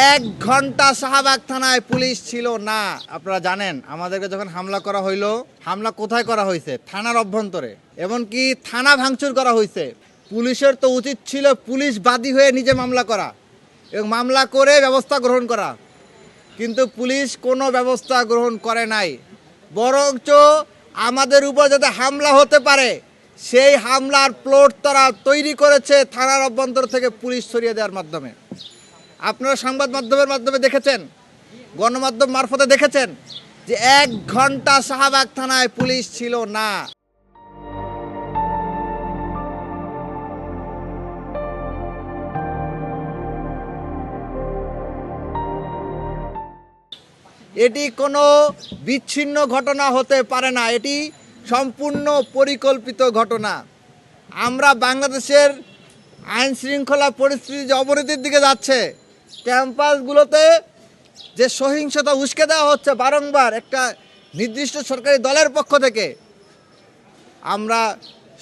1 ঘন্টা শাহবাগ থানায় পুলিশ ছিল না। আপনারা জানেন আমাদেরকে যখন হামলা করা হইলো, হামলা কোথায় করা হয়েছে? থানার অভ্যন্তরে, এমনকি থানা ভাঙচুর করা হয়েছে। পুলিশের তো উচিত ছিল পুলিশ বাদী হয়ে নিজে মামলা করা এবং মামলা করে ব্যবস্থা গ্রহণ করা, কিন্তু পুলিশ কোনো ব্যবস্থা গ্রহণ করে নাই। বরঞ্চ আমাদের উপর যাতে হামলা হতে পারে সেই হামলার প্লট তারা তৈরি করেছে থানার অভ্যন্তর থেকে পুলিশ সরিয়ে দেওয়ার মাধ্যমে। আপনারা সংবাদ মাধ্যমে দেখেছেন, গণমাধ্যম মারফতে দেখেছেন যে 1 ঘন্টা শাহবাগ থানায় পুলিশ ছিল না। এটি কোনো বিচ্ছিন্ন ঘটনা হতে পারে না, এটি সম্পূর্ণ পরিকল্পিত ঘটনা। আমরা বাংলাদেশের আইন শৃঙ্খলা পরিস্থিতি যে অবনতির দিকে যাচ্ছে, ক্যাম্পাসগুলোতে যে সহিংসতা উস্কে দেওয়া হচ্ছে বারংবার একটা নির্দিষ্ট সরকারি দলের পক্ষ থেকে, আমরা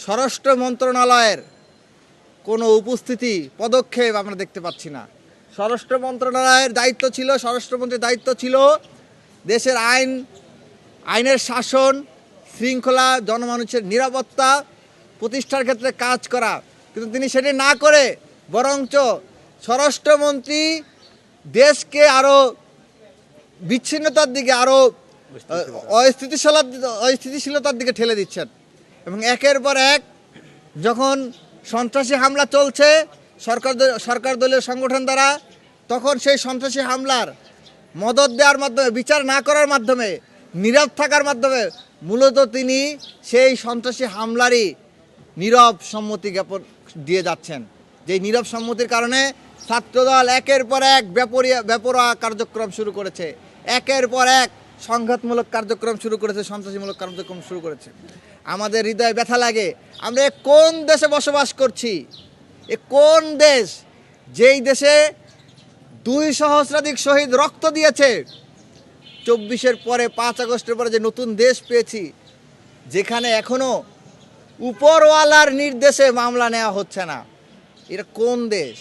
স্বরাষ্ট্র মন্ত্রণালয়ের কোনো উপস্থিতি পদক্ষেপ আমরা দেখতে পাচ্ছি না। স্বরাষ্ট্র মন্ত্রণালয়ের দায়িত্ব ছিল, স্বরাষ্ট্রমন্ত্রীর দায়িত্ব ছিল দেশের আইনের শাসন, শৃঙ্খলা, জনমানুষের নিরাপত্তা প্রতিষ্ঠার ক্ষেত্রে কাজ করা, কিন্তু তিনি সেটি না করে বরঞ্চ স্বরাষ্ট্রমন্ত্রী দেশকে আরও বিচ্ছিন্নতার দিকে, আরও অস্থিতিশীলতার দিকে ঠেলে দিচ্ছেন। এবং একের পর এক যখন সন্ত্রাসী হামলা চলছে সরকার দলীয় সংগঠন দ্বারা, তখন সেই সন্ত্রাসী হামলার মদদ দেওয়ার মাধ্যমে, বিচার না করার মাধ্যমে, নীরব থাকার মাধ্যমে মূলত তিনি সেই সন্ত্রাসী হামলারই নীরব সম্মতি জ্ঞাপন দিয়ে যাচ্ছেন। যেই নীরব সম্মতির কারণে ছাত্রদল একের পর এক বেপরোয়া কার্যক্রম শুরু করেছে, একের পর এক সংঘাতমূলক কার্যক্রম শুরু করেছে, সন্ত্রাসীমূলক কার্যক্রম শুরু করেছে। আমাদের হৃদয়ে ব্যথা লাগে। আমরা কোন দেশে বসবাস করছি? এ কোন দেশ যেই দেশে 2 সহস্রাধিক শহীদ রক্ত দিয়েছে? 24-এর পরে, 5 আগস্টের পরে যে নতুন দেশ পেয়েছি, যেখানে এখনো উপরওয়ালার নির্দেশে মামলা নেওয়া হচ্ছে না, এটা কোন দেশ?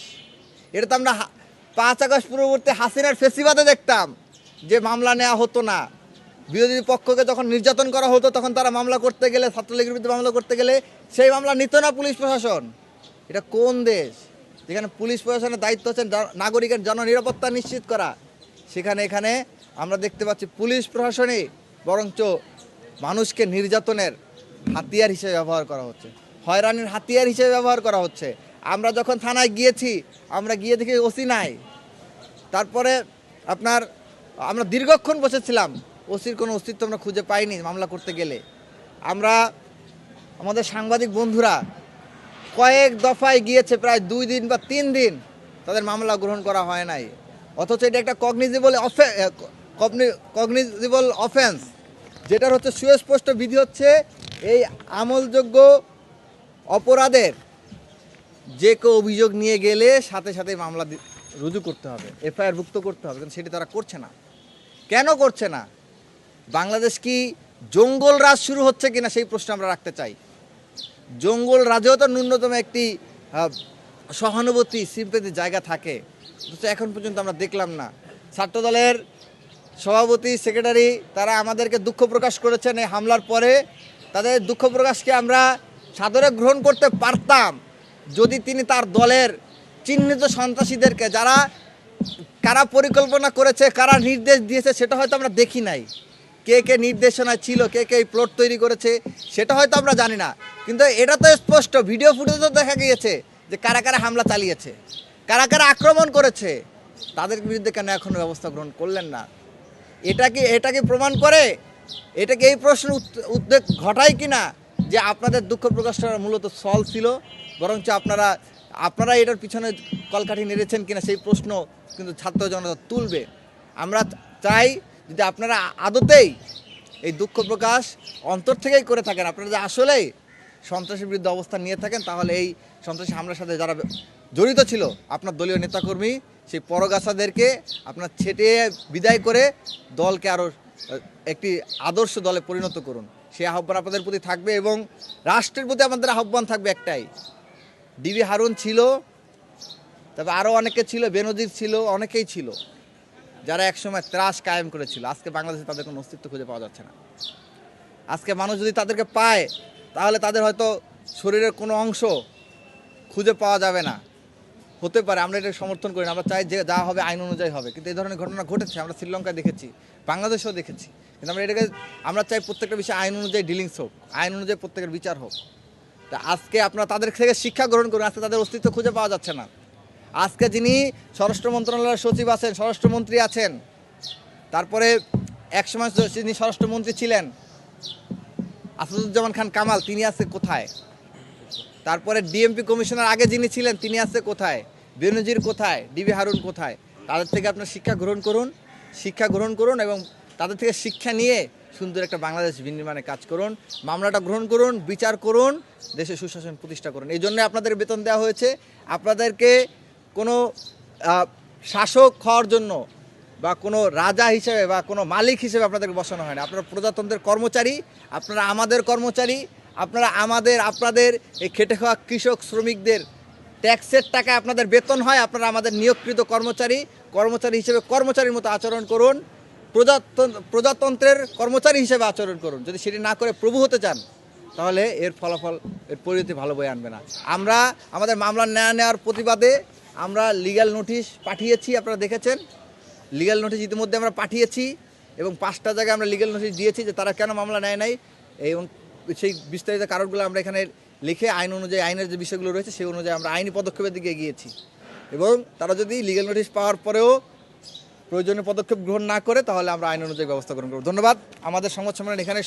এটা তো আমরা 5 আগস্ট পূর্ববর্তী হাসিনার ফেসিবাদে দেখতাম যে মামলা নেওয়া হতো না। বিরোধী পক্ষকে যখন নির্যাতন করা হতো তখন তারা মামলা করতে গেলে, ছাত্রলীগের বিরুদ্ধে মামলা করতে গেলে সেই মামলা নিত না পুলিশ প্রশাসন। এটা কোন দেশ যেখানে পুলিশ প্রশাসনের দায়িত্ব হচ্ছে নাগরিকের জননিরাপত্তা নিশ্চিত করা? এখানে আমরা দেখতে পাচ্ছি পুলিশ প্রশাসনই বরঞ্চ মানুষকে নির্যাতনের হাতিয়ার হিসেবে ব্যবহার করা হচ্ছে, হয়রানির হাতিয়ার হিসেবে ব্যবহার করা হচ্ছে। আমরা যখন থানায় গিয়েছি, আমরা গিয়ে দেখি ওসি নাই। তারপরে আমরা দীর্ঘক্ষণ বসেছিলাম, ওসির কোনো অস্তিত্ব আমরা খুঁজে পাইনি। মামলা করতে গেলে আমাদের সাংবাদিক বন্ধুরা কয়েক দফায় গিয়েছে, প্রায় 2 দিন বা 3 দিন তাদের মামলা গ্রহণ করা হয় নাই। অথচ এটা একটা কগনিজেবল অফেন্স, যেটার হচ্ছে সুস্পষ্ট বিধি হচ্ছে এই আমলযোগ্য অপরাধের যে কেউ অভিযোগ নিয়ে গেলে সাথে সাথে মামলা রুজু করতে হবে, এফআইআর ভুক্ত করতে হবে, কিন্তু সেটি তারা করছে না। কেন করছে না? বাংলাদেশ কি জঙ্গল রাজ শুরু হচ্ছে কিনা সেই প্রশ্ন আমরা রাখতে চাই। জঙ্গল রাজেও তো ন্যূনতম একটি সহানুভূতি, সিম্পেথির জায়গা থাকে, এখন পর্যন্ত আমরা দেখলাম না। ছাত্রদলের সভাপতি, সেক্রেটারি তারা আমাদেরকে দুঃখ প্রকাশ করেছেন এই হামলার পরে। তাদের দুঃখ প্রকাশকে আমরা সাদরে গ্রহণ করতে পারতাম যদি তিনি তার দলের চিহ্নিত সন্ত্রাসীদেরকে, কারা পরিকল্পনা করেছে, কারা নির্দেশ দিয়েছে সেটা হয়তো আমরা দেখি নাই, কে নির্দেশনায় ছিল, কে এই প্লট তৈরি করেছে সেটা হয়তো আমরা জানি না, কিন্তু এটা তো স্পষ্ট ভিডিও ফুটেজে দেখা গিয়েছে যে কারা হামলা চালিয়েছে, কারা আক্রমণ করেছে। তাদের বিরুদ্ধে কেন এখনো ব্যবস্থা গ্রহণ করলেন না? এটা কি প্রমাণ করে, এটা কি এই প্রশ্ন উদ্বেগ ঘটায় কিনা যে আপনাদের দুঃখ প্রকাশটা মূলত সল ছিল, বরঞ্চ আপনারা এটার পিছনে কলকাঠি নেড়েছেন কিনা সেই প্রশ্ন কিন্তু ছাত্র জনতা তুলবে। আমরা চাই যদি আপনারা আদতেই এই দুঃখ প্রকাশ অন্তর থেকেই করে থাকেন, আপনারা যে আসলেই সন্ত্রাসের বিরুদ্ধে অবস্থান নিয়ে থাকেন, তাহলে এই সন্ত্রাসী হামলার সাথে যারা জড়িত ছিল আপনার দলীয় নেতাকর্মী, সেই পরগাছাদেরকে আপনার ছেটে বিদায় করে দলকে আরও একটি আদর্শ দলে পরিণত করুন। সেই আহ্বান আপনাদের প্রতি থাকবে এবং রাষ্ট্রের প্রতি আমাদের আহ্বান থাকবে একটাই। ডিবি হারুন ছিল তবে আরও অনেকে ছিল, বেনজির ছিল, অনেকেই ছিল যারা একসময় ত্রাস কায়েম করেছিল। আজকে বাংলাদেশে তাদের কোনো অস্তিত্ব খুঁজে পাওয়া যাচ্ছে না। আজকে মানুষ যদি তাদেরকে পায় তাহলে তাদের হয়তো শরীরের কোনো অংশ খুঁজে পাওয়া যাবে না, হতে পারে। আমরা এটা সমর্থন করি না, আমরা চাই যে যা হবে আইন অনুযায়ী হবে, কিন্তু এই ধরনের ঘটনা ঘটেছে, আমরা শ্রীলঙ্কায় দেখেছি, বাংলাদেশেও দেখেছি। কিন্তু আমরা চাই প্রত্যেকটা বিষয়ে আইন অনুযায়ী ডিলিংস হোক, আইন অনুযায়ী প্রত্যেকের বিচার হোক। তা আজকে আপনারা তাদের থেকে শিক্ষা গ্রহণ করুন। আজকে তাদের অস্তিত্ব খুঁজে পাওয়া যাচ্ছে না। আজকে যিনি স্বরাষ্ট্র মন্ত্রণালয়ের সচিব আছেন, স্বরাষ্ট্রমন্ত্রী আছেন, তারপরে একসময় যিনি স্বরাষ্ট্রমন্ত্রী ছিলেন আসাদুজ্জামান খান কামাল, তিনি আছে কোথায়? তারপরে ডিএমপি কমিশনার আগে যিনি ছিলেন তিনি আছে কোথায়? বেনজির কোথায়? ডিবি হারুন কোথায়? তাদের থেকে আপনার শিক্ষা গ্রহণ করুন এবং তাদের থেকে শিক্ষা নিয়ে সুন্দর একটা বাংলাদেশ বিনির্মাণে কাজ করুন। মামলাটা গ্রহণ করুন, বিচার করুন, দেশে সুশাসন প্রতিষ্ঠা করুন। এই জন্য আপনাদের বেতন দেওয়া হয়েছে। আপনাদেরকে কোনো শাসক হওয়ার জন্য বা কোনো রাজা হিসেবে বা কোনো মালিক হিসেবে আপনাদেরকে বসানো হয় না। আপনারা প্রজাতন্ত্রের কর্মচারী, আপনারা আমাদের কর্মচারী, আপনারা আপনাদের এই খেটে খাওয়া কৃষক শ্রমিকদের ট্যাক্সের টাকা আপনাদের বেতন হয়। আপনারা আমাদের নিয়োগকৃত কর্মচারী হিসেবে কর্মচারীর মতো আচরণ করুন, প্রজাতন্ত্রের কর্মচারী হিসেবে আচরণ করুন। যদি সেটি না করে প্রভু হতে চান তাহলে এর ফলাফল, এর পরিণতি ভালো বয়ে আনবে না। আমরা আমাদের মামলা নেওয়ার প্রতিবাদে আমরা লিগ্যাল নোটিশ পাঠিয়েছি, আপনারা দেখেছেন। লিগ্যাল নোটিশ ইতিমধ্যে আমরা পাঠিয়েছি এবং 5টা জায়গায় আমরা লিগ্যাল নোটিশ দিয়েছি যে তারা কেন মামলা নেয় নাই, এবং সেই বিস্তারিত কারণগুলো আমরা এখানে লিখে আইন অনুযায়ী, আইনের যে বিষয়গুলো রয়েছে সেই অনুযায়ী আমরা আইনি পদক্ষেপের দিকে এগিয়েছি। এবং তারা যদি লিগ্যাল নোটিশ পাওয়ার পরেও প্রয়োজনীয় পদক্ষেপ গ্রহণ না করে তাহলে আমরা আইন অনুযায়ী ব্যবস্থা গ্রহণ করব। ধন্যবাদ। আমাদের সংবাদ সম্মেলন এখানে